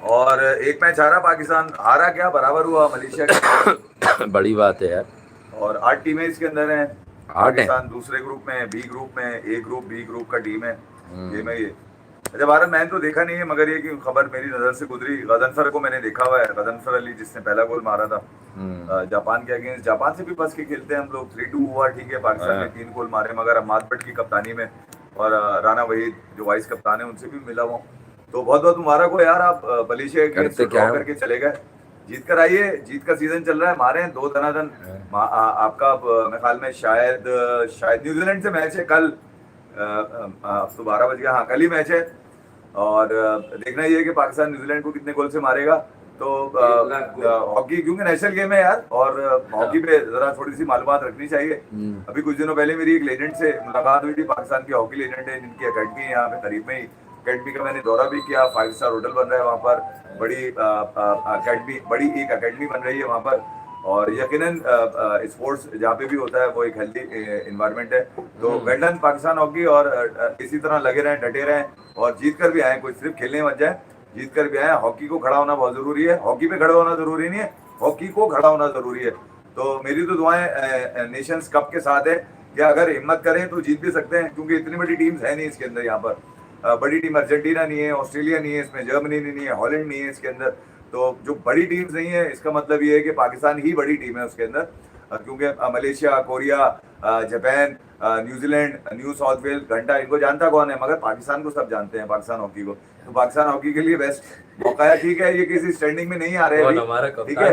और एक मैच हारा पाकिस्तान, हारा क्या बराबर हुआ मलेशिया के साथ। बड़ी बात है यार। और 8 टीमें इसके अंदर हैं। 8 है। पाकिस्तान दूसरे ग्रुप में, बी ग्रुप में, ए ग्रुप बी ग्रुप का टीम है। ये मैं ये अच्छा भारत मैंने तो देखा नहीं है, मगर ये कि खबर मेरी नज़र से गुजरी। गजनफर को मैंने देखा हुआ है, गजनफर अली जिसने पहला गोल मारा था जापान के अगेंस्ट। जापान से भी फंस के खेलते हैं हम लोग, 3-2 हुआ ठीक है, पाकिस्तान ने 3 गोल मारे, मगर अम्माद भट्ट की कप्तानी में और राना वहीद जो वाइस कप्तान है उनसे भी मिला हुआ। तो बहुत बहुत मुबारक हो यार, आप मलेशिया के करते क्या ड्रॉ हो? करके चले गए। जीत कर आइए, जीत का सीजन चल रहा है, मारे हैं 2 दनादन। आपका मेरे ख्याल में शायद शायद न्यूजीलैंड से मैच है कल। अब तो 12 बज गया, हाँ कल ही मैच है। और देखना ये है कि पाकिस्तान न्यूजीलैंड को कितने गोल से मारेगा। तो हॉकी क्योंकि नेशनल गेम है यार, और हॉकी पे जरा थोड़ी सी मालूमात रखनी चाहिए। अभी कुछ दिनों पहले मेरी एक लेजेंड से मुलाकात हुई थी, पाकिस्तान के हॉकी लेजेंड है जिनकी अकेडमी है यहाँ पे करीब में ही। अकेडमी का मैंने दौरा भी किया, 5 स्टार होटल बन रहा है वहाँ पर, बड़ी अकेडमी, बड़ी एक अकेडमी बन रही है वहाँ पर। और यकीनन स्पोर्ट्स जहाँ पे भी होता है वो एक हेल्दी इन्वायरमेंट है। तो वेल डन पाकिस्तान हॉकी, और इसी तरह लगे रहें, डटे रहें, और जीत कर भी आए, कोई सिर्फ खेलने मत जाए, जीत कर भी आए। हॉकी को खड़ा होना बहुत जरूरी है, हॉकी पे खड़ा होना जरूरी नहीं है, हॉकी को खड़ा होना जरूरी है। तो मेरी तो दुआएं नेशंस कप के साथ है कि अगर हिम्मत करें तो जीत भी सकते हैं, क्योंकि इतनी बड़ी टीम्स है नहीं इसके अंदर। यहाँ पर बड़ी टीम अर्जेंटीना नहीं है, ऑस्ट्रेलिया नहीं है इसमें, जर्मनी नहीं है, हॉलैंड नहीं है इसके अंदर। तो जो बड़ी टीम्स नहीं है इसका मतलब ये है कि पाकिस्तान ही बड़ी टीम है उसके अंदर, क्योंकि Malaysia, Korea, Japan, New Zealand, New South Wales, घंटा, इनको जानता कौन है, मगर पाकिस्तान को सब जानते हैं, पाकिस्तान हॉकी को। तो पाकिस्तान हॉकी के लिए बेस्ट मौका है। ठीक है, ये किसी स्टैंडिंग में नहीं आ रहे हैं, ठीक है।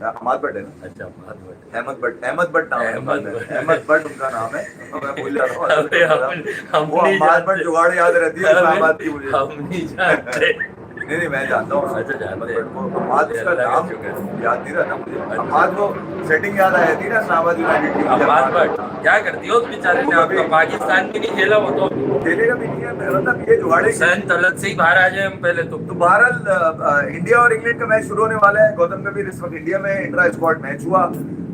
अहमद भट्ट है ना, अच्छा, अहमद भट्ट, अहमद भट्ट नाम है, अहमद भट्ट उनका नाम है, मैं भूल जाता हूँ। वो अहमद भट्ट जुगाड़ याद रहती है इस्लामाबाद की मुझे। हम नहीं जानते। नहीं मैं जानता हूँ। अच्छा, जानते हैं। अम्माद उसका नाम याद नहीं रहता मुझे। अम्माद वो सेटिंग याद आ जाती है ना इस्लामाबाद यूनाइटेड की। अम्माद भट्ट क्या करती हो उस बेचारे ने? आपका पाकिस्तान भी नहीं खेला वो तो, खेलेगा भी नहीं है, मतलब ये जुगाड़े सैन तलत से ही बाहर आ जाए हम पहले तो। बहरहाल इंडिया और इंग्लैंड का मैच शुरू होने वाला है। गौतम गंभीर इस वक्त इंडिया में, इंट्रा स्क्वाड मैच हुआ,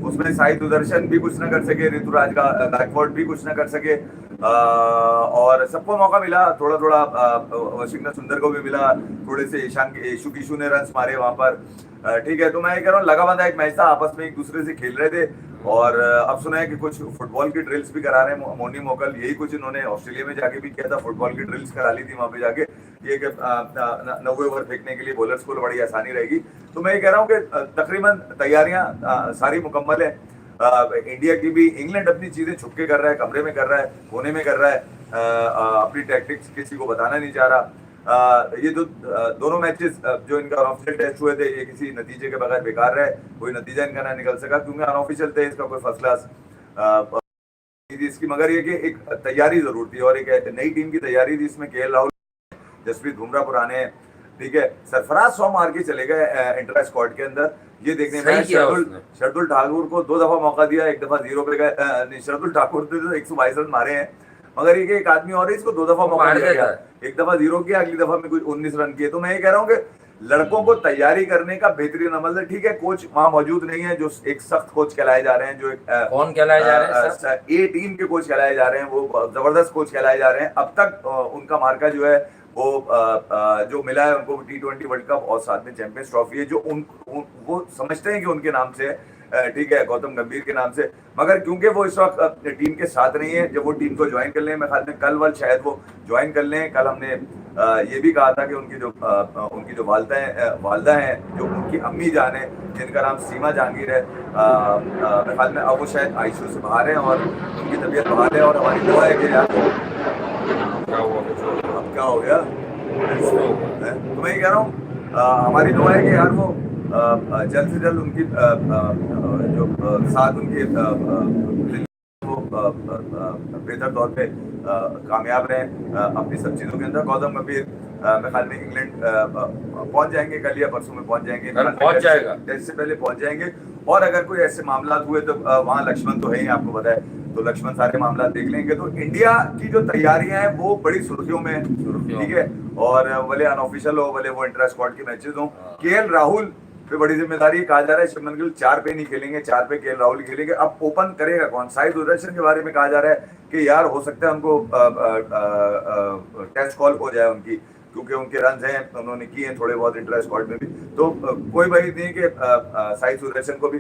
उसमें साई सुदर्शन भी कुछ ना कर सके, ऋतुराज गायकवाड भी कुछ ना कर सके, और सबको मौका मिला थोड़ा थोड़ा। वाशिंगटन सुंदर को भी मिला, थोड़े से ईशान के यशु किशु ने रन मारे वहां पर, ठीक है। तो मैं ये कह रहा हूँ लगा बंधा एक मैच था, आपस में एक दूसरे से खेल रहे थे। और अब सुना है कि कुछ फुटबॉल की ड्रिल्स भी करा रहे हैं मोनी मोकल, यही कुछ इन्होंने ऑस्ट्रेलिया में जाके भी किया था, फुटबॉल की ड्रिल्स करा ली थी वहां पे जाके, ये कि 90 ओवर फेंकने के लिए बॉलर्स को बड़ी आसानी रहेगी। तो मैं ये कह रहा हूँ कि तकरीबन तैयारियां सारी मुकम्मल है। इंडिया की भी, इंग्लैंड अपनी चीजें छुपके कर रहा है, कमरे में कर रहा है, कोने में कर रहा है, अपनी टैक्टिक्स किसी को बताना नहीं चाह रहा। ये जो दोनों मैचेस जो इनका अनऑफिशियल टेस्ट हुए थे, ये किसी नतीजे के बगैर बेकार रहे, कोई नतीजा इनका ना निकल सका, क्योंकि अनऑफिशियल थे, इसका कोई फर्स्ट क्लास इसकी, मगर ये कि एक तैयारी जरूर थी, और एक नई टीम की तैयारी थी। इसमें केएल राहुल, जसप्रीत बुमराह पुराने हैं, ठीक है, सरफराज 100 मार के चले गए इंटर स्क्वाड के अंदर। ये देखने में शरदुल ठाकुर को 2 दफा मौका दिया, 1 दफा 0 पे गए। शरदुल ठाकुर ने तो 122 रन मारे हैं, मगर ये एक आदमी और है, इसको 2 दफा मौका दिया गया, 1 दफा 0 किया, अगली दफा में कुछ 19 रन किए। तो मैं ये कह रहा हूँ कि लड़कों को तैयारी करने का बेहतरीन अमल है, ठीक है। कोच वहां मौजूद नहीं है, जो एक सख्त कोच कहलाए जा रहे हैं, जो कौन कहलाए जा रहे हैं? ए टीम के कोच कहलाए जा रहे हैं, वो जबरदस्त कोच कहलाए जा रहे हैं। अब तक उनका मार्का जो है वो जो मिला है उनको T20 वर्ल्ड कप और साथ में चैंपियंस ट्रॉफी है, जो वो समझते हैं कि उनके नाम से है, ठीक है, गौतम गंभीर के नाम से। मगर क्योंकि वो इस वक्त टीम के साथ नहीं है, जब वो टीम को ज्वाइन कर लें, मैं ख्याल में कल वल शायद वो ज्वाइन कर लें। कल हमने ये भी कहा था कि उनकी जो वालदा हैं, जो उनकी अम्मी जान है, जिनका नाम सीमा जहांगीर है, मेरे ख्याल में अब वो शायद आईसीयू से बाहर हैं और उनकी तबीयत बाहर है। और हमारी दुआ है कि यार अब क्या हो गया, तो मैं ये कह रहा हूँ हमारी दुआ है कि यार वो जल्द से जल्द उनकी जो साथ उनके वो बेहतर तौर पे कामयाब रहें अपनी सब चीज़ों के अंदर। गौतम गंभीर मेरे ख्याल में इंग्लैंड पहुंच जाएंगे, कल या परसों में पहुंच जाएंगे, पहुंच जाएगा, टेस्ट से पहले पहुंच जाएंगे। और अगर कोई ऐसे मामला हुए तो वहाँ लक्ष्मण तो है ही, आपको पता है, तो लक्ष्मण सारे मामला देख लेंगे। तो इंडिया की जो तैयारियां हैं वो बड़ी सुर्खियों में, ठीक है। और भले अनऑफिशियल हो, भले वो इंटर स्क्वाड के मैचेस हो, केएल राहुल पे बड़ी जिम्मेदारी। कहा जा रहा है शुभमन गिल 4 पे नहीं खेलेंगे, 4 पे केएल राहुल खेलेंगे। अब ओपन करेगा कौन? साई सुदर्शन के बारे में कहा जा रहा है कि यार हो सकता है उनको टेस्ट कॉल हो जाए उनकी, क्योंकि उनके रन हैं, उन्होंने किए हैं थोड़े बहुत इंटर स्क्वाड में भी। तो कोई वजह नहीं कि साई सुदर्शन को भी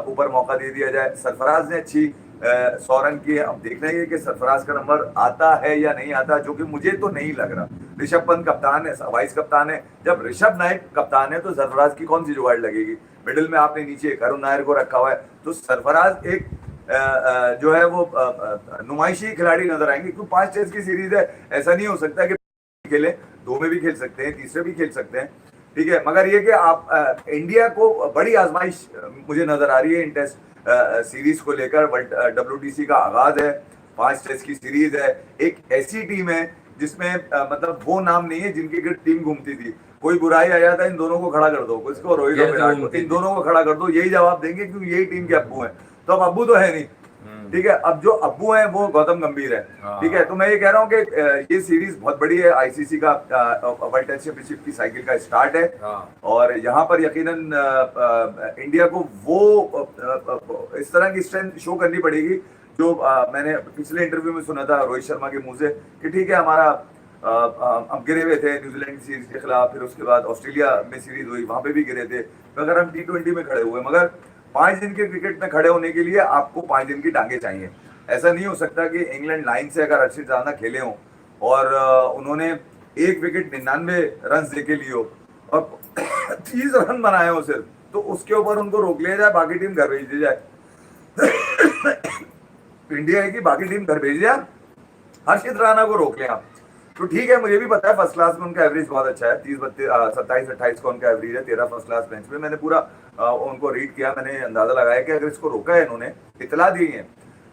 ऊपर मौका दे दिया जाए। सरफराज ने अच्छी 100 रन किए। अब देखना ही है कि सरफराज का नंबर आता है या नहीं आता, जो कि मुझे तो नहीं लग रहा। ऋषभ पंत कप्तान है, वाइस कप्तान है। जब ऋषभ नायक कप्तान है तो सरफराज की कौन सी जुगाड़ लगेगी? मिडिल में आपने नीचे करुण नायर को रखा हुआ है, तो सरफराज एक जो है वो नुमाइशी खिलाड़ी नजर आएंगे। क्योंकि 5 टेस्ट की सीरीज है, ऐसा नहीं हो सकता कि खेले, 2 में भी खेल सकते हैं, तीसरे भी खेल सकते हैं, ठीक है। मगर ये कि आप इंडिया को बड़ी आजमाइश मुझे नजर आ रही है इन टेस्ट सीरीज को लेकर। WTC का आगाज है, 5 टेस्ट की सीरीज है। एक ऐसी टीम है जिसमें मतलब वो नाम नहीं है जिनकी टीम घूमती थी। कोई बुराई आ जाता है, इन दोनों को खड़ा कर दो, किसको? रोहित और विराट को, इन दोनों को खड़ा कर दो, यही जवाब देंगे क्योंकि यही टीम के अब्बू हैं। तो अब अब्बू तो है नहीं, ठीक है। अब जो अब्बू हैं वो गौतम गंभीर है, ठीक है। तो मैं ये कह रहा हूँ कि ये सीरीज बहुत बड़ी है। ICC का वर्ल्ड टेस्ट चैंपियनशिप की साइकिल का स्टार्ट है और यहाँ पर यकीनन इंडिया को वो इस तरह की स्ट्रेंथ शो करनी पड़ेगी जो मैंने पिछले इंटरव्यू में सुना था रोहित शर्मा के मुंह से कि ठीक है हमारा हम गिरे हुए थे न्यूजीलैंड सीरीज के खिलाफ, फिर उसके बाद ऑस्ट्रेलिया में सीरीज हुई, वहां पे भी गिरे थे, मगर हम T20 में खड़े हुए। मगर 5 दिन के क्रिकेट में खड़े होने के लिए आपको 5 दिन की टांगे चाहिए। ऐसा नहीं हो सकता कि इंग्लैंड लाइन से अगर अर्शद राना खेले हों और उन्होंने 1 विकेट 99 रन दे के लिए हो और 30 रन बनाए हो सिर्फ, तो उसके ऊपर उनको रोक लिया जाए, बाकी टीम घर भेज दी जाए। इंडिया है कि बाकी टीम घर भेज दिया, हर्षित राणा को रोक लिया, तो ठीक है। मुझे भी पता है फर्स्ट क्लास में उनका एवरेज बहुत अच्छा है, 27-28 का उनका एवरेज है, 13 फर्स्ट क्लास बेंच पे। मैंने पूरा उनको रीड किया, मैंने अंदाजा लगाया कि अगर इसको रोका है, इन्होंने इतला दी है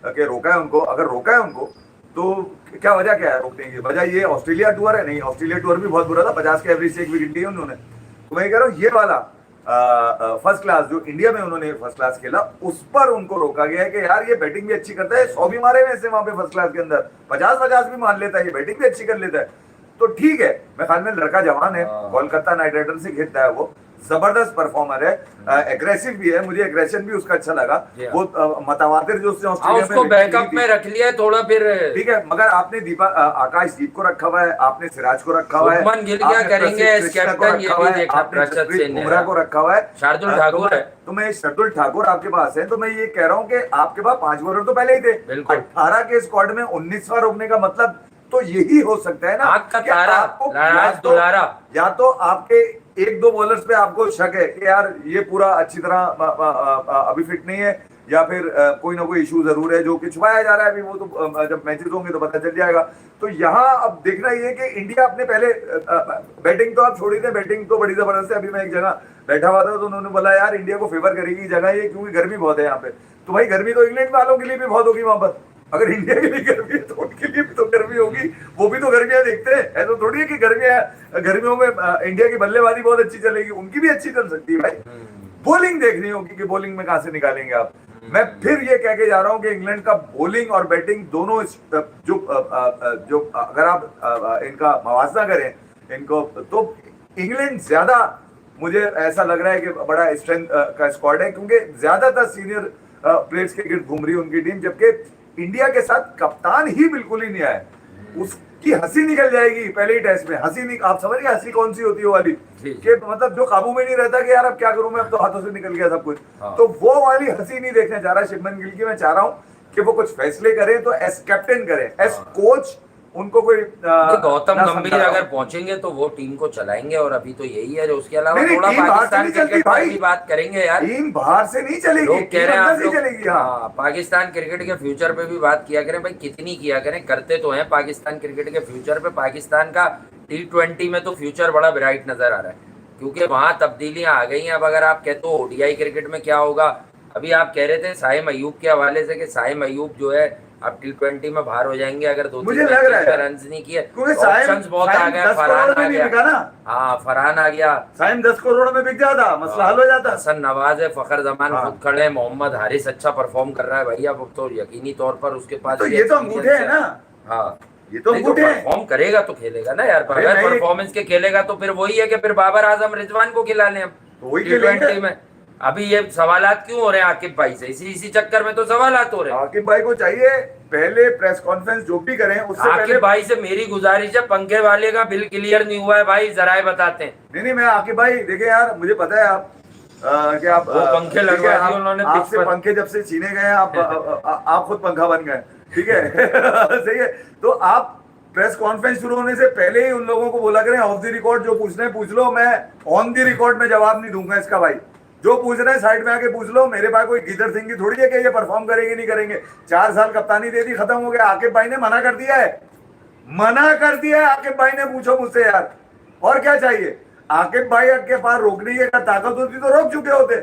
कि रोका है उनको, अगर रोका है उनको तो क्या वजह क्या है रोकने की? वजह ये ऑस्ट्रेलिया टूर है? नहीं, ऑस्ट्रेलिया टूर भी बहुत बुरा था, 50 के एवरेज से 1 विकेट लिया उन्होंने। तो मैं कह रहा हूँ ये वाला फर्स्ट क्लास जो इंडिया में उन्होंने फर्स्ट क्लास खेला, उस पर उनको रोका गया है कि यार ये बैटिंग भी अच्छी करता है, 100 भी मारे हुए वहां पे फर्स्ट क्लास के अंदर, 50-50 भी मान लेता है, ये बैटिंग भी अच्छी कर लेता है, तो ठीक है। मैं ख्याल में लड़का जवान है, कोलकाता नाइट राइडर से खेलता है, वो जबरदस्त परफॉर्मर है, एग्रेसिव भी है, मुझे एग्रेशन भी उसका अच्छा लगा। वो मतवातिर जो उसने ऑस्ट्रेलिया उसको बैकअप में रख लिया थोड़ा, फिर ठीक है। मगर आपने आकाशदीप को रखा हुआ है, आपने सिराज को रखा हुआ है, शुभमन गिल क्या करेंगे कैप्टन, ये भी देखा, बुमराह को रखा हुआ है, शार्दुल ठाकुर है। तो मैं शार्दुल ठाकुर आपके पास है, तो मैं ये कह रहा हूँ कि आपके पास 5 बॉलर तो पहले ही थे। 18 के स्क्वाड में 19वां रोकने का मतलब तो यही हो सकता है ना, आपका तारा या तो आपके 1-2 बॉलर्स पे आपको शक है कि यार ये पूरा अच्छी तरह अभी फिट नहीं है, या फिर कोई ना कोई इशू जरूर है जो कि छुपाया जा रहा है अभी, वो तो जब मैचेस होंगे तो पता चल जाएगा। तो यहाँ अब देखना ये है कि इंडिया अपने पहले बैटिंग तो आप छोड़ ही दें, बैटिंग तो बड़ी जबरदस्त है। अभी मैं एक जगह बैठा हुआ था तो उन्होंने बोला यार इंडिया को फेवर करेगी जगह ये, क्योंकि गर्मी बहुत है यहाँ पे। तो भाई गर्मी तो इंग्लैंड वालों के लिए भी बहुत होगी वहां पर, अगर इंडिया के लिए गर्मी है तो उनके लिए भी तो गर्मी होगी, वो भी तो गर्मियां देखते हैं। ऐसा थोड़ी है कि गर्मियों में इंडिया की बल्लेबाजी बहुत अच्छी चलेगी, उनकी भी अच्छी चल सकती है भाई। बॉलिंग देखनी होगी कि बॉलिंग में कहां से निकालेंगे आप। मैं फिर ये कह के जा रहा हूं कि इंग्लैंड का बॉलिंग और बैटिंग दोनों जो अगर आप इनका मवाजना करें इनको, तो इंग्लैंड ज्यादा मुझे ऐसा लग रहा है कि बड़ा स्ट्रेंथ का स्क्वाड है, क्योंकि ज्यादातर सीनियर प्लेयर्स के गिर्द घूम रही है उनकी टीम, जबकि इंडिया के साथ कप्तान ही बिल्कुल ही नहीं आया। उसकी हंसी निकल जाएगी पहले ही टेस्ट में, आप समझ गए हंसी कौन सी होती है वाली, कि मतलब जो काबू में नहीं रहता कि यार अब क्या करूं मैं, अब तो हाथों से निकल गया सब कुछ। तो वो वाली हंसी नहीं देखने जा रहा शुभमन गिल की। मैं चाह रहा हूं कि वो कुछ फैसले करें तो एज कैप्टन करें, एज कोच उनको कोई गौतम गंभीर अगर पहुंचेंगे तो वो टीम को चलाएंगे, और अभी तो यही है। उसके अलावा थोड़ा पाकिस्तान क्रिकेट की भी बात करेंगे यार, टीम बाहर से नहीं चलेगी, लोग कह रहे हैं आप लोग, चलेगी। हाँ, पाकिस्तान क्रिकेट के फ्यूचर पे भी बात किया करें भाई, कितनी किया करें, करते तो हैं पाकिस्तान क्रिकेट के फ्यूचर पे। पाकिस्तान का T20 में तो फ्यूचर बड़ा ब्राइट नजर आ रहा है, क्योंकि वहां तब्दीलियां आ गई हैं। अब अगर आप कहते हो ODI क्रिकेट में क्या होगा, अभी आप कह रहे थे साइम अयूब के हवाले से कि साइम अयूब जो है अब T20 में बाहर हो जाएंगे अगर 2-3 रन नहीं किए। ऑप्शंस बहुत आ गए, फरहान आ गया, हाँ फरहान आ गया, साइम 10 करोड़ में बिक जाता, मसला हल हो जाता। हसन नवाज है, फखर जमान खुद खड़े, मोहम्मद हारिस अच्छा परफॉर्म कर रहा है भैया, अब तो यकीनी तौर पर उसके पास तो ये तो अंगूठे है ना। हाँ, ये तो परफॉर्म करेगा तो खेलेगा ना यार, अगर परफॉर्मेंस के खेलेगा तो फिर वही है कि फिर बाबर आजम रिजवान को खिला लें हम। तो वही खेलेंगे। T20 में अभी ये सवालात क्यों हो रहे हैं आकिब भाई से? इसी चक्कर में तो सवालात हो रहे हैं। आकिब भाई को चाहिए पहले प्रेस कॉन्फ्रेंस जो भी करें उससे पहले। आकिब भाई से मेरी गुजारिश है, पंखे वाले का बिल क्लियर नहीं हुआ है भाई, जरा बताते हैं। नहीं, मैं आकिब भाई देखिए यार, मुझे पता है आप कि आप वो पंखे लगवा दिए उन्होंने पिच आपसे पर। पंखे जब से छीने गए आप खुद पंखा बन गए, ठीक है। सही है। तो आप प्रेस कॉन्फ्रेंस शुरू होने से पहले ही उन लोगों को बोला करें ऑफ द रिकॉर्ड जो पूछना है पूछ लो, मैं ऑन द रिकॉर्ड में जवाब नहीं दूंगा इसका भाई। जो पूछ रहे हैं साइड में आके पूछ लो, मेरे पास कोई गिदर सिंह की थोड़ी है कि ये परफॉर्म करेंगे नहीं करेंगे। 4 साल कप्तानी दे दी, खत्म हो गया। आकिब भाई ने मना कर दिया है, मना कर दिया है आकिब भाई ने। पूछो मुझसे यार, और क्या चाहिए? आकिब भाई के पास रोकने की अगर ताकत होती तो रोक चुके होते।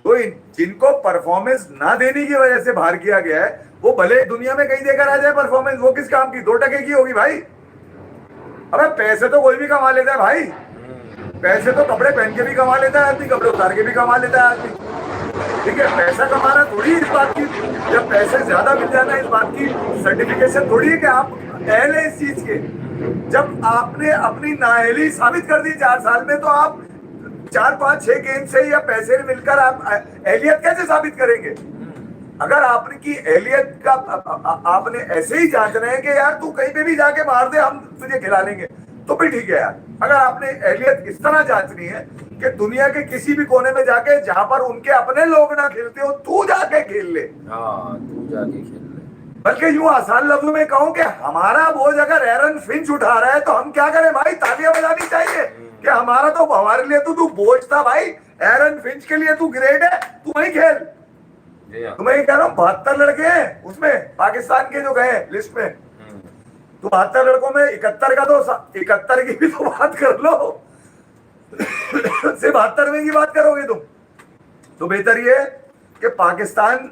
तो जिनको परफॉर्मेंस ना देने की वजह से बाहर किया गया है, वो भले दुनिया में कहीं देकर आ जाए परफॉर्मेंस, वो किस काम की? 2% की होगी भाई। अबे पैसे तो कोई भी कमा लेता है भाई, पैसे तो कपड़े पहन के भी कमा लेता है आदमी, कपड़े उतार के भी कमा लेता है आदमी, ठीक है। पैसा कमाना थोड़ी इस बात की, जब पैसे ज्यादा मिल जाना इस बात की सर्टिफिकेशन थोड़ी है कि आप अहल है इस चीज के। जब आपने अपनी नाअहली साबित कर दी 4 साल में, तो आप 4, 5, 6 गेम से या पैसे मिलकर आप अहलियत कैसे साबित करेंगे? अगर आपकी अहलियत का आपने ऐसे ही जांचना है कि यार तू कहीं पे भी जाके मार दे, हम तुझे खिला लेंगे, तो भी ठीक है यार। अगर आपने अहलियत इस तरह जांचनी है कि दुनिया के किसी भी कोने में जाके जहां पर उनके अपने लोग ना खेलते हो, तू जाके खेल ले। हाँ, तू जाके खेल ले। बल्कि यूं आसान लफ्जों में कहूं कि हमारा बोझ अगर एरन फिंच उठा रहा है तो हम क्या करें भाई? तालियां बजानी चाहिए कि हमारा तो, हमारे लिए तो तू बोझ था भाई। एरन फिंच के लिए तू ग्रेट है, तू वहीं खेल। तो मैं कह रहा हूँ 72 लड़के हैं उसमें पाकिस्तान के जो गए लिस्ट में, तो 72 लड़कों में 71 का तो 71 की भी तो बात कर लो। सिर्फ 72 में की बात करोगे तुम, तो बेहतर ये है कि पाकिस्तान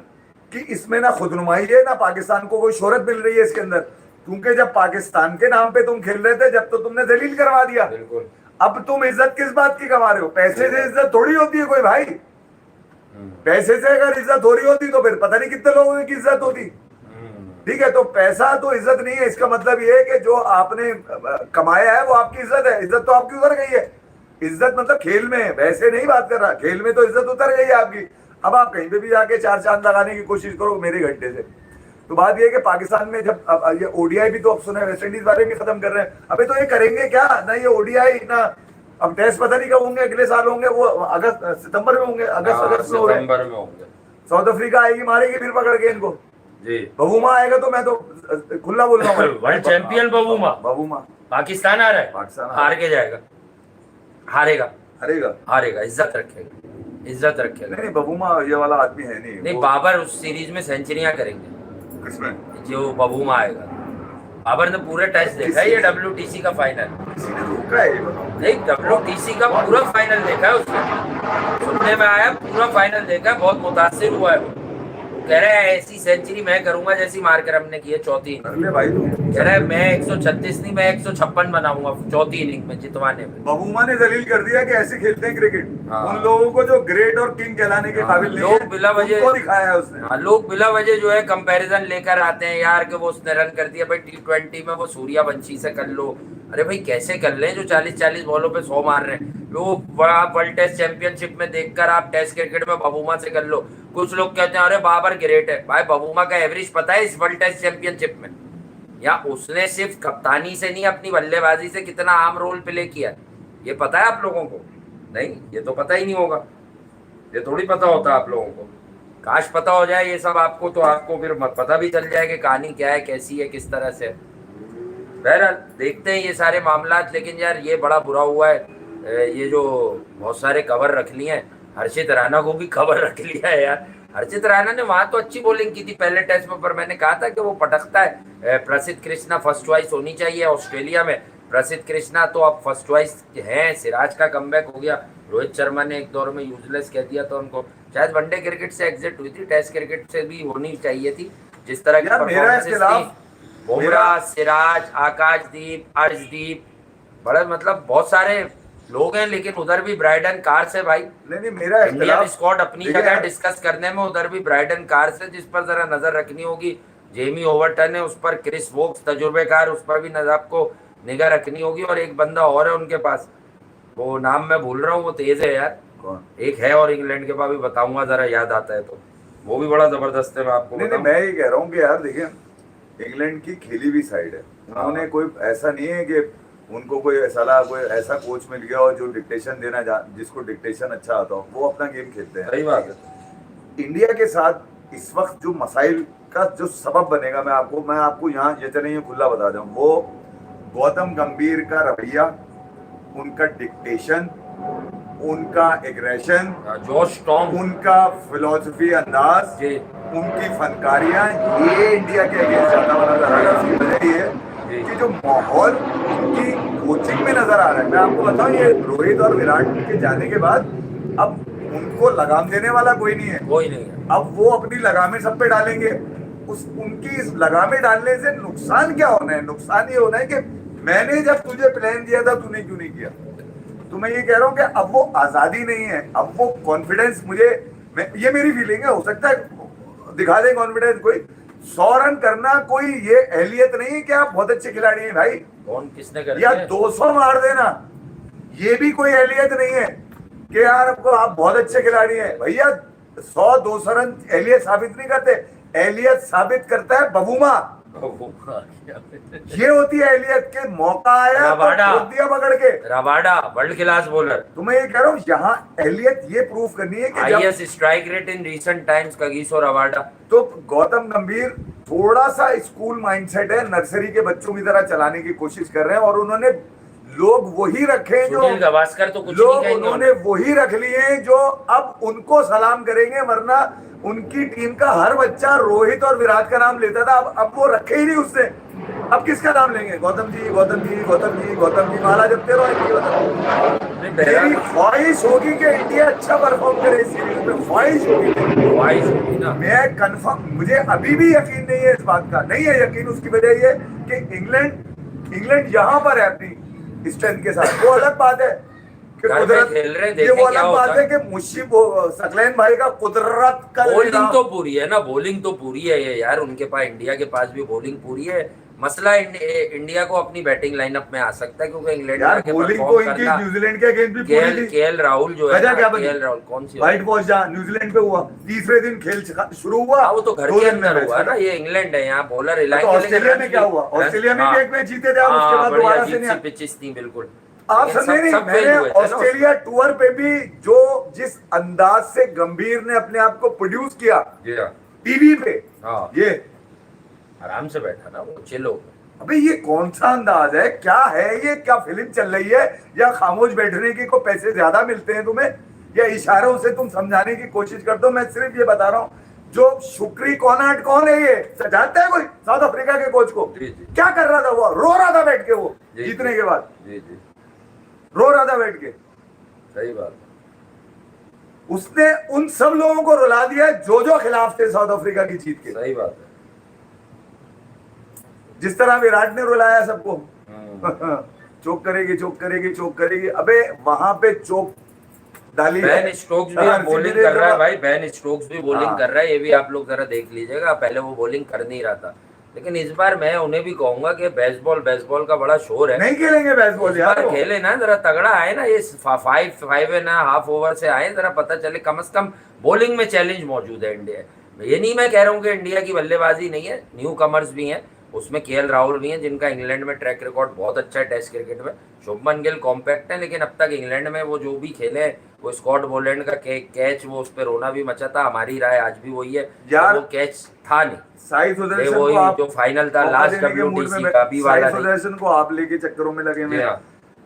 कि इसमें ना खुदनुमाई है, ना पाकिस्तान को कोई शोहरत मिल रही है इसके अंदर। क्योंकि जब पाकिस्तान के नाम पे तुम खेल रहे थे, जब तो तुमने दलील करवा दिया। बिल्कुल। अब तुम इज्जत किस बात की कमा रहे हो? पैसे से इज्जत थोड़ी होती है कोई भाई। पैसे से अगर इज्जत हो रही होती तो फिर पता नहीं कितने लोगों की इज्जत होती, ठीक है। तो पैसा तो इज्जत नहीं है। इसका मतलब ये है कि जो आपने कमाया है वो आपकी इज्जत है। इज्जत तो आपकी उतर गई है। इज्जत मतलब खेल में, वैसे नहीं बात कर रहा, खेल में तो इज्जत उतर गई है आपकी। अब आप कहीं पे भी जाके 4 चांद लगाने की कोशिश करो मेरे घंटे से। तो बात यह है कि पाकिस्तान में जब ये ओडीआई भी तो अब सुना है, वेस्ट इंडीज वाले भी खत्म कर रहे हैं। अबे तो ये करेंगे क्या? ना ये ओडीआई ना अब टेस्ट पता नहीं कब होंगे, अगले साल होंगे, वो अगस्त सितंबर में होंगे, अगस्त में होंगे। साउथ अफ्रीका आएगी, मारेगी फिर पकड़ के इनको जी। बबूमा आएगा तो मैं तो खुला बोल रहा हूँ, वर्ल्ड चैंपियन बबूमा पाकिस्तान आ रहा है, पाकिस्तान हार के जाएगा, हारेगा हारेगा हारेगा, इज्जत रखेगा, इज्जत रखेगा। नहीं बबूमा ये वाला आदमी है नहीं। बाबर उस सीरीज में सेंचुरियां करेंगे। किसमें? जो बबूमा आएगा। बाबर ने पूरे टेस्ट देखा है, ये WTC का फाइनल नहीं, WTC का पूरा फाइनल देखा है उसने, सुनने में आया पूरा फाइनल देखा है, बहुत मुतासिर हुआ है। कह रहा है ऐसी सेंचुरी मैं करूंगा जैसी मार्करम ने की है चौथी इनिंग। भाई कह रहा है मैं 136 नहीं, मैं 156 बनाऊंगा चौथी इनिंग में जितवाने में। बबूमा ने दलील कर दिया कि ऐसे खेलते हैं क्रिकेट। उन लोगों को जो ग्रेट और किंग कहलाने के काबिल नहीं है, लोग बिला वजह दिखाया है उसने। लोग बिला वजह जो है कंपैरिजन लेकर आते हैं यार कि वो उसने रन कर दिया भाई T20 में, वो सूर्यवंशी से कर लो। अरे भाई कैसे कर ले जो 40-40 बॉलों पे 100 मार रहे हैं लोग। वर्ल्ड टेस्ट चैंपियनशिप में देखकर आप टेस्ट क्रिकेट में बबूमा से कर लो। कुछ लोग कहते हैं अरे बाबर ग्रेट है, भाई बबूमा का एवरेज पता है इस वर्ल्ड टेस्ट चैंपियनशिप में? या उसने सिर्फ कप्तानी से नहीं अपनी बल्लेबाजी से कितना आम रोल प्ले किया, ये पता है आप लोगों को? नहीं, ये तो पता ही नहीं होगा, ये थोड़ी पता होता आप लोगों को। काश पता हो जाए ये सब आपको, तो आपको फिर पता भी चल जाए कि कहानी क्या है, कैसी है, किस तरह से। बहरहाल देखते हैं ये सारे मामलात। लेकिन यार ये बड़ा बुरा हुआ है, ये जो बहुत सारे कवर रख लिए हैं, हर्षित राणा को भी कवर रख लिया है यार। हर्षित राणा ने वहां तो अच्छी बॉलिंग की थी पहले टेस्ट में, पर मैंने कहा था कि वो पटकता है। प्रसिद्ध कृष्णा फर्स्ट चॉइस होनी चाहिए ऑस्ट्रेलिया में। प्रसिद्ध कृष्णा तो अब फर्स्ट चॉइस हैं। सिराज का कमबैक हो गया। रोहित शर्मा ने एक दौर में यूजलेस कह दिया था उनको, शायद वनडे क्रिकेट से एग्जिट हुई थी, टेस्ट क्रिकेट से भी होनी चाहिए थी जिस तरह की परफॉर्मेंस थी। बुमराह, सिराज, आकाशदीप, अर्शदीप, बड़े मतलब बहुत सारे लोग हैं। लेकिन उधर भी ब्राइडन कार्स है भाई। नहीं मेरा इंडियन स्क्वाड अपनी जगह डिस्कस करने में, उधर भी ब्राइडन कार्स है जिस पर जरा नजर रखनी होगी। जेमी ओवर्टन है उस पर, क्रिस वोक्स तजुर्बेकार, उस पर भी नजर आपको निगाह रखनी होगी। और एक बंदा और है उनके पास, वो नाम मैं भूल रहा हूँ, वो तेज है यार, कौन? एक है और इंग्लैंड के पास भी बताऊंगा जरा, याद आता है तो। वो भी बड़ा जबरदस्त है, मैं आपको नहीं नहीं, बताऊं। मैं ये कह रहा हूँ कि यार देखिए, इंग्लैंड की खेली हुई साइड है, उन्होंने हाँ कोई ऐसा नहीं है कि उनको कोई ऐसा कोच मिल गया हो जो डिक्टेशन जिसको डिक्टेशन अच्छा आता हो, वो अपना गेम खेलते हैं। सही बात है। इंडिया के साथ इस वक्त जो मसाइल का जो सबब बनेगा, मैं आपको यहाँ ये तो नहीं खुला बता दूं, वो गौतम गंभीर का रवैया, उनका डिक्टेशन, उनका एग्रेशन, जोश टॉम उनका फिलॉसफी अंदाज, जी उनकी फनकारियां, ये इंडिया के अगेंस्ट ज्यादा नजर आ रहा है। उसकी वजह ये है कि जो माहौल उनकी कोचिंग में नजर आ रहा है, मैं आपको बताऊं, ये रोहित और विराट के जाने के बाद अब उनको लगाम देने वाला कोई नहीं है। कोई नहीं है। अब वो अपनी लगामें सब पे डालेंगे। उनकी इस लगामें डालने से नुकसान क्या होना है? नुकसान ये होना है कि मैंने जब तुझे प्लान दिया था, तूने क्यों नहीं किया? तो मैं ये कह रहा हूं कि अब वो आजादी नहीं है, अब वो कॉन्फिडेंस ये मेरी फीलिंग है, हो सकता है दिखा दे कॉन्फिडेंस कोई। 100 रन करना कोई ये एहलियत नहीं है कि आप बहुत अच्छे खिलाड़ी हैं भाई, कौन किसने कर या दिया? 200 मार देना ये भी कोई एहलियत नहीं है कि यार आपको आप बहुत अच्छे खिलाड़ी हैं। भैया 100-200 रन एहलियत साबित नहीं करते, एहलियत साबित करता है बबूमा। ये होती है एहलियत के मौका आया तो रबाडा। ठोक दिया पकड़ के। Rabada world class bowler. तो मैं ये कह रहा हूँ, यहाँ एहलियत ये प्रूफ करनी है कि highest strike rate in recent times Kagiso Rabada. तो गौतम गंभीर थोड़ा सा स्कूल माइंडसेट है, नर्सरी के बच्चों की तरह चलाने की कोशिश कर रहे हैं, और उन्होंने लोग वही रखे जो सुनील गावस्कर तो कुछ लोग नहीं कहेंगे, उन्होंने वही रख लिए हैं जो अब उनको सलाम करेंगे, वरना उनकी टीम का हर बच्चा रोहित और विराट का नाम लेता था, अब वो रखे ही नहीं उसने। अब किसका नाम लेंगे? गौतम जी, गौतम जी, गौतम जी, गौतम जी, माला जपते रहो। मेरी ख्वाहिश होगी कि इंडिया अच्छा परफॉर्म करे इस सीरीज में, ख्वाहिश होगी ना। मैं कंफर्म, मुझे अभी भी यकीन नहीं है इस बात का, नहीं है यकीन। उसकी वजह ये कि इंग्लैंड यहाँ पर है अपनी स्ट्रेंथ के साथ, वो अलग बात है कि कुदरत खेल रहे, ये वो अलग बात है कि मुशीब सकलैन भाई का कुदरत का बॉलिंग तो पूरी है ना, बॉलिंग तो पूरी है ये यार उनके पास, इंडिया के पास भी बॉलिंग पूरी है। मसला इंडिया को अपनी बैटिंग लाइनअप में आ सकता है, क्योंकि इंग्लैंड यार बॉलिंग को इनकी न्यूजीलैंड के अगेंस्ट भी पूरी थी। केएल राहुल जो है, केएल राहुल कौन सी व्हाइट वॉश जहाँ न्यूजीलैंड पे हुआ, तीसरे दिन खेल शुरू हुआ, वो तो घर के अंदर हुआ ना, ये इंग्लैंड है, यहाँ बॉलर हिलाएंगे। ऑस्ट्रेलिया में क्या हुआ? ऑस्ट्रेलिया में भी एक मैच जीते थे, उसके बाद दोबारा से नहीं। पिचेस थी बिल्कुल, आप समझे नहीं? मैंने ऑस्ट्रेलिया टूर पे भी जिस अंदाज से गंभीर ने अपने आप को प्रोड्यूस किया टीवी पे, ये आराम से बैठा ना वो, चिल हो। अबे ये कौन सा अंदाज है? क्या है ये? क्या फिल्म चल रही है? या खामोश बैठने के को पैसे ज्यादा मिलते हैं तुम्हें, या इशारों से तुम समझाने की कोशिश करते हो? मैं सिर्फ ये बता रहा हूँ, जो शुक्री कोनाट कौन है, ये जानता है कोई? साउथ अफ्रीका के कोच को क्या कर रहा था? वो रो रहा था बैठ के, वो जीतने के बाद रो रहा था बैठ के। सही बात। उसने उन सब लोगों को रुला दिया जो खिलाफ थे साउथ अफ्रीका की जीत के। सही बात है। जिस तरह विराट ने रुलाया सबको, चोक करेगी, चोक करेगी, चोक करेगी। अबे वहां पे चोक डाली। बेन स्टोक्स भी बॉलिंग कर रहा है भाई, बेन स्टोक्स भी बॉलिंग कर रहा है, ये भी आप लोग जरा देख लीजिएगा। पहले वो बॉलिंग कर नहीं रहा था, लेकिन इस बार मैं उन्हें भी कहूंगा कि बेसबॉल का बड़ा शोर है। नहीं खेलेंगे बेसबॉल यार, खेले ना, जरा तगड़ा आए ना, ये 5.5 ओवर से आए, जरा पता चले कम से कम बॉलिंग में चैलेंज मौजूद है इंडिया। ये नहीं मैं कह रहा हूँ कि इंडिया की बल्लेबाजी नहीं है, न्यू कमर्स भी हैं, उसमें केएल राहुल भी हैं जिनका इंग्लैंड में ट्रैक रिकॉर्ड बहुत अच्छा है टेस्ट क्रिकेट में। शुभमन गिल कॉम्पैक्ट है, लेकिन अब तक इंग्लैंड में वो जो भी खेले, वो स्कॉट बोलैंड का कैच, वो उस पर रोना भी मचा था। हमारी राय आज भी वही है यार, वो कैच था नहीं। साई सुदर्शन को आप जो फाइनल था लास्ट WTC का अभी वाला, सुदर्शन को आप लेके चक्करों में लगे हुए।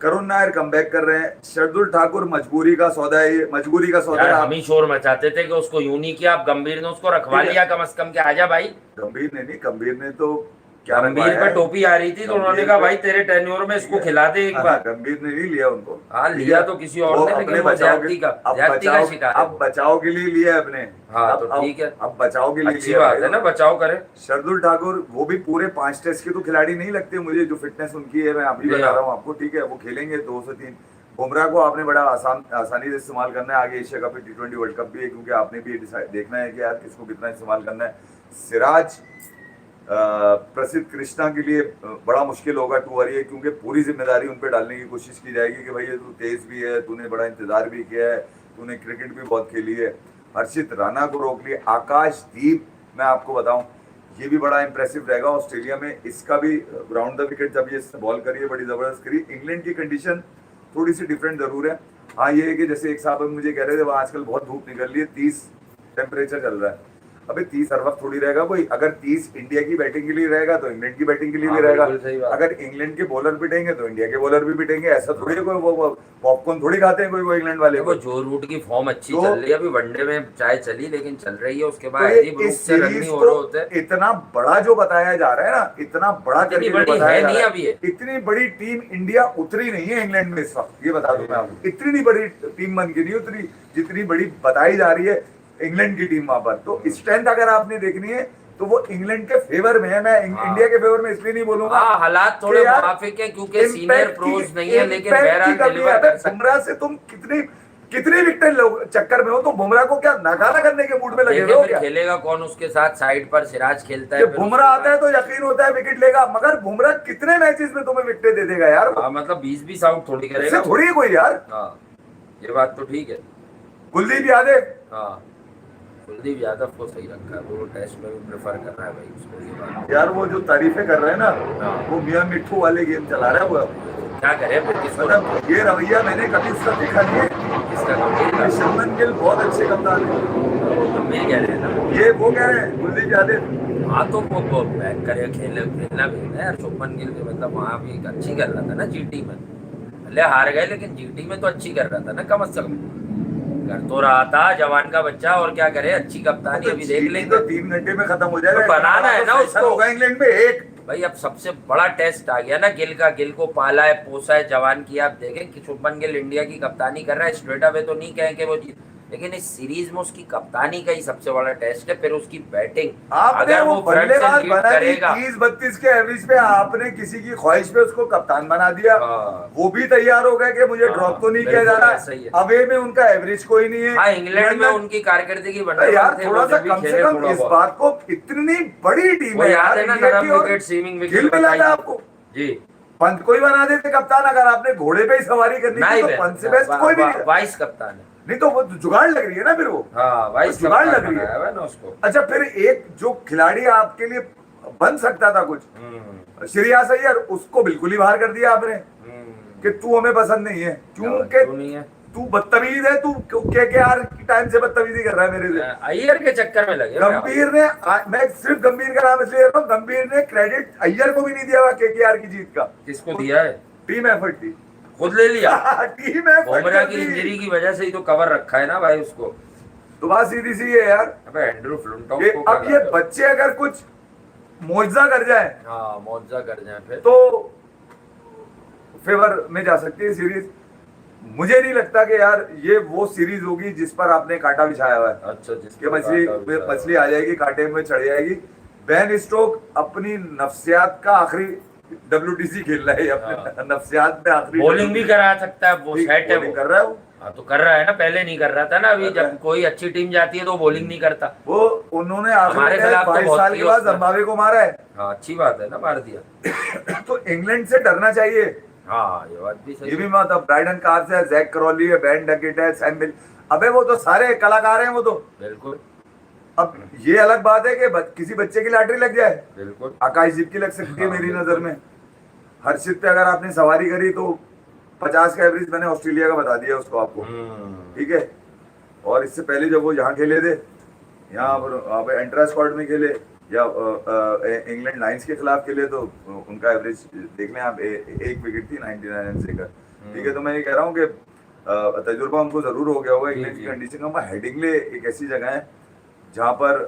करुण नायर कमबैक कर रहे हैं, शार्दुल ठाकुर मजबूरी का सौदा है, ये मजबूरी का सौदा है। हम ही शोर मचाते थे कि उसको यूं नहीं किया, अब गंभीर ने उसको रखवा लिया कम से कम के आजा भाई। गंभीर ने तो गंभीर पे टोपी आ रही थी तो उन्होंने कहा भाई तेरे टेन्योर में इसको खिला दे एक बार। गंभीर ने नहीं लिया उनको, हाँ लिया तो किसी और ने, लेकिन वो ज्यादती का शिकार। अब बचाव के लिए लिया अपने। हाँ तो ठीक है, अब बचाव के लिए अच्छी बात है ना, बचाव करे। शार्दुल ठाकुर वो भी पूरे 5 टेस्ट के तो खिलाड़ी नहीं लगते मुझे, जो फिटनेस उनकी है, मैं अभी बता रहा हूँ आपको, ठीक है? वो खेलेंगे 2 से 3। बुमराह को आपने बड़ा आसानी से इस्तेमाल करना है, आगे Asia cup, T20 world cup भी है, क्योंकि आपने भी देखना है कि यार किसको कितना इस्तेमाल करना है। सिराज प्रसिद्ध कृष्णा के लिए बड़ा मुश्किल होगा टू वरी, क्योंकि पूरी जिम्मेदारी उन पे डालने की कोशिश की जाएगी कि भाई ये तू तेज भी है, तूने बड़ा इंतजार भी किया है, तूने क्रिकेट भी बहुत खेली है। हर्षित राणा को रोक लिया। आकाशदीप, मैं आपको बताऊं, ये भी बड़ा इंप्रेसिव रहेगा ऑस्ट्रेलिया में। इसका भी ग्राउंड द विकेट जब ये इसने बॉल करी है बड़ी जबरदस्त करी। इंग्लैंड की कंडीशन थोड़ी सी डिफरेंट जरूर है। हाँ ये है कि जैसे एक साहब मुझे कह रहे थे, वहाँ आजकल बहुत धूप निकल रही है, 30 टेम्परेचर चल रहा है। अबे 30 हर वक्त थोड़ी रहेगा कोई। अगर 30 इंडिया की बैटिंग के लिए रहेगा तो इंग्लैंड की बैटिंग के लिए भी रहेगा। अगर इंग्लैंड के बॉलर पिटेंगे तो इंडिया के बॉलर भी पिटेंगे। ऐसा थोड़ी है कोई वो पॉपकॉर्न थोड़ी खाते हैं कोई वो इंग्लैंड वाले। देखो जो रूट की फॉर्म अच्छी चल रही है, अभी वनडे में चाहे चली लेकिन चल रही है, उसके बाद तो इस सीरीज को इतना बड़ा जो बताया जा रहा है ना, इतना बड़ा करके बताया जा रहा है, इतनी बड़ी टीम इंडिया उतरी नहीं है इंग्लैंड में इस वक्त, ये बता दूं मैं आपको। इतनी बड़ी टीम बन के नहीं उतरी जितनी बड़ी बताई जा रही है इंग्लैंड की टीम वहां पर। तो स्ट्रेंथ अगर आपने देखनी है तो वो इंग्लैंड के फेवर में है। मैं इंडिया के फेवर में इसलिए नहीं बोलूंगा। हालात थोड़े मुनाफिक है क्योंकि सीनियर प्रोज नहीं है, लेकिन बहरहाल डिलीवर कर सकते हैं। बुमराह से तुम कितनी विकेट चक्कर में हो, तो बुमराह को क्या नकारा करने के मूड में लगे हो क्या? खेलेगा कौन उसके साथ? साइड पर सिराज खेलता है। बुमराह आता है तो यकीन होता है विकेट लेगा, मगर बुमराह कितने मैचेस में तुम्हें विकेट दे देगा यार? मतलब 20-20 आउट थोड़ी करेगा, थोड़ी है कोई यार। ये बात तो ठीक है। कुलदीप यादव, कुलदीप यादव को सही रखा है, वो टेस्ट में भी प्रेफर कर रहा है भाई उसको। यार वो जो तारीफें कर रहे हैं ना, वो मियां मिट्ठू वाले गेम चला रहा है वो। क्या करे मतलब ये रवैया मैंने कभी उसका देखा नहीं है। किसका? शुभमन गिल बहुत अच्छे कप्तान है। गंभीर कह रहे हैं ना, ये वो कह रहे हैं कुलदीप यादव। हाँ तो वो बैक करे खेलना भी है यार। शुभमन गिल के मतलब वहाँ भी अच्छी कर रहा था ना जीटी में, भले हार गए लेकिन जीटी में तो अच्छी कर रहा था ना, कम से कम कर तो रहा था। जवान का बच्चा, और क्या करे, अच्छी कप्तानी अभी देख लेंगे। तो 3 घंटे में खत्म हो जाएगा। तो बनाना है ना उसको। होगा इंग्लैंड में एक भाई, अब सबसे बड़ा टेस्ट आ गया ना गिल का। गिल को पाला है, पोसा है, जवान की। आप देखें कि शुभमन गिल इंडिया की कप्तानी कर रहा है। स्ट्रेट अवे तो नहीं कहें कि वो जीत, लेकिन इस सीरीज में उसकी कप्तानी का ही सबसे बड़ा टेस्ट है। फिर उसकी बैटिंग, अगर वो बल्लेबाज बना दी 30-32 के एवरेज पे, आपने किसी की ख्वाहिश पे उसको कप्तान बना दिया। वो भी तैयार हो गए कि मुझे ड्रॉप तो नहीं किया जा रहा। अवे में उनका एवरेज कोई नहीं है। इंग्लैंड में उनकी कारकिर्दगी बन यार, थोड़ा सा कम से कम इस बात को, इतनी बड़ी टीम है यार, गिल मिला था आपको जी। पंत कोई बना देते कप्तान, अगर आपने घोड़े पे ही सवारी करनी थी तो पंत से बेस्ट कोई भी नहीं। वाइस कप्तान है, नहीं तो वो जुगाड़ लग रही है ना फिर वो। वाइस जुगाड़ लग रही है ना उसको। अच्छा, फिर एक जो खिलाड़ी आपके लिए बन सकता था कुछ, श्रेयस अय्यर, उसको बिल्कुल ही बाहर कर दिया आपने कि तू हमें पसंद नहीं है। क्योंकि तू बदतमीज है, तू केकेआर की टाइम से बदतमीजी कर रहा है मेरे से। अय्यर के चक्कर में लगे गंभीर ने, मैं सिर्फ गंभीर का नाम इसलिए रहा हूँ, गंभीर ने क्रेडिट अय्यर को भी नहीं दिया हुआ केकेआर की जीत का। किसको दिया है? टीम एफर्ट थी, खुद ले लिया। Team effort. बुमराह की इंजरी की वजह से ही तो कवर रखा है ना भाई उसको। तो बात सीधी सी है यार। अबे एंड्रू फ्लिंटॉक को अब ये बच्चे अगर कुछ मुआवजा कर जाए, मुआवजा कर जाए, फिर तो फेवर में जा सकती है सीरीज। मुझे नहीं लगता कि यार ये वो सीरीज होगी जिस पर आपने कांटा बिछाया हुआ है। अच्छा, जिसके मछली आ जाएगी, कांटे में चढ़ जाएगी। बेन स्टोक अपनी नफ्सियात का आखिरी WTC खेल रहा है, अपने नफ्सियात में आखिरी। बॉलिंग भी करा सकता है वो, सेट है वो, कर रहा है वो। तो कर रहा है ना, पहले नहीं कर रहा था ना। अभी जब कोई अच्छी टीम जाती है तो बॉलिंग नहीं करता वो। उन्होंने हमारे खिलाफ 22 साल के बाद जिम्बाब्वे को मारा है। अच्छी बात है ना, मार दिया। तो इंग्लैंड से डरना चाहिए। ये बात भी सही। ये भी मतलब ब्राइडन कार्स है, जैक क्रॉली है, बेन डकेट है, सैम मिल, अबे वो तो सारे कलाकार हैं वो तो। बिल्कुल। अब ये अलग बात है कि किसी बच्चे की लॉटरी लग जाए। बिल्कुल। आकाशदीप की लग सकती है मेरी नजर में। हर्षित पे अगर आपने सवारी करी तो 50 का एवरेज मैंने ऑस्ट्रेलिया का बता दिया उसको आपको, ठीक है। और इससे पहले जब वो यहाँ खेले थे, यहाँ पर एंट्रा स्क्वाड में खेले या इंग्लैंड लाइंस के खिलाफ खेले, तो उनका एवरेज देख लें आप, एक विकेट थी 99 रन से कर, ठीक है। तो मैं ये कह रहा हूँ कि तजुर्बा उनको जरूर हो गया होगा इंग्लैंड की कंडीशन का। हेडिंगले एक ऐसी जगह है जहाँ पर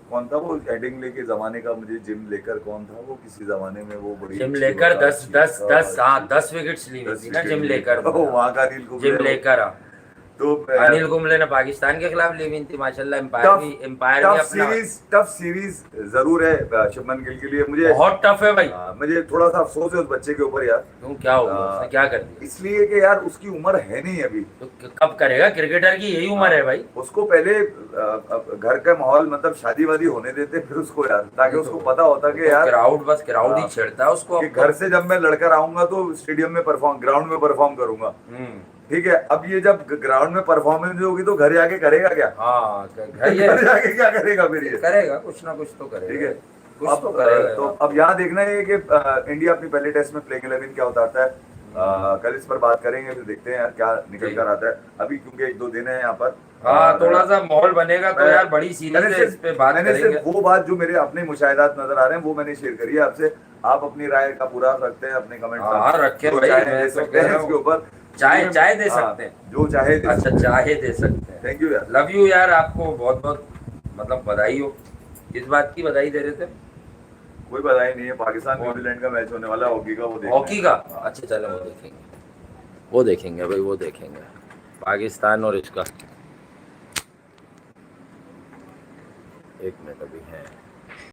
कौन था वो हेडिंगले के जमाने का, मुझे जिम लेकर कौन था वो, किसी जमाने में वो बड़ी जिम लेकर 10 विकेट्स ली थी ना जिम लेकर। वहाँ का रील जिम लेकर। तो अनिल कुंबले ने पाकिस्तान के खिलाफ ली हुई थी माशाल्लाह। एम्पायर भी अपना टफ सीरीज जरूर है शुभमन गिल के लिए। मुझे बहुत टफ है भाई। मुझे थोड़ा सा अफसोस है उस बच्चे के ऊपर यार। क्यों, क्या हो गया, उसने क्या कर दिया? इसलिए कि यार उसकी उम्र है नहीं अभी। तो कब करेगा? क्रिकेटर की यही उम्र है भाई। उसको पहले घर का माहौल मतलब शादी वादी होने देते फिर उसको यार, ताकि उसको पता होता कि यार क्राउड, बस क्राउड ही छेड़ता है उसको। कि घर से जब मैं लड़कर आऊंगा तो स्टेडियम में ग्राउंड में परफॉर्म करूंगा। ठीक है, अब ये जब ग्राउंड में परफॉर्मेंस होगी तो घर जाके करेगा क्या? हाँ, घर जाके क्या करेगा फिर? ये करेगा कुछ ना कुछ तो करेगा। ठीक है, कुछ अब तो करेगा। तो अब यहाँ देखना है कि इंडिया अपनी पहले टेस्ट में प्लेइंग 11 क्या उतारता है। कल इस पर बात करेंगे, फिर देखते हैं यार क्या निकल कर आता है। अभी क्योंकि 1-2 दिन है यहाँ पर, हाँ, थोड़ा सा माहौल बनेगा तो यार बड़ी सीरीज है, इस पे बात मैंने करेंगे। सिर्फ वो बात जो मेरे अपने मुशाहिदात नजर आ रहे हैं वो मैंने शेयर करी है आपसे। आप अपनी राय का पूरा रखते हैं अपने कमेंट हाँ, रखे भाई, मैं दे तो सकते हैं इसके ऊपर। चाय दे सकते हैं, जो चाहे दे अच्छा चाय दे सकते हैं। थैंक यू यार, लव यू यार, आपको बहुत बहुत मतलब बधाई हो। किस बात की बधाई दे रहे थे? कोई बधाई नहीं है, पाकिस्तान न्यूजीलैंड का मैच होने वाला है हॉकी का, वो देखना है। हॉकी का? अच्छा चलो वो देखेंगे भाई, वो देखेंगे पाकिस्तान और इसका। एक मिनट अभी है।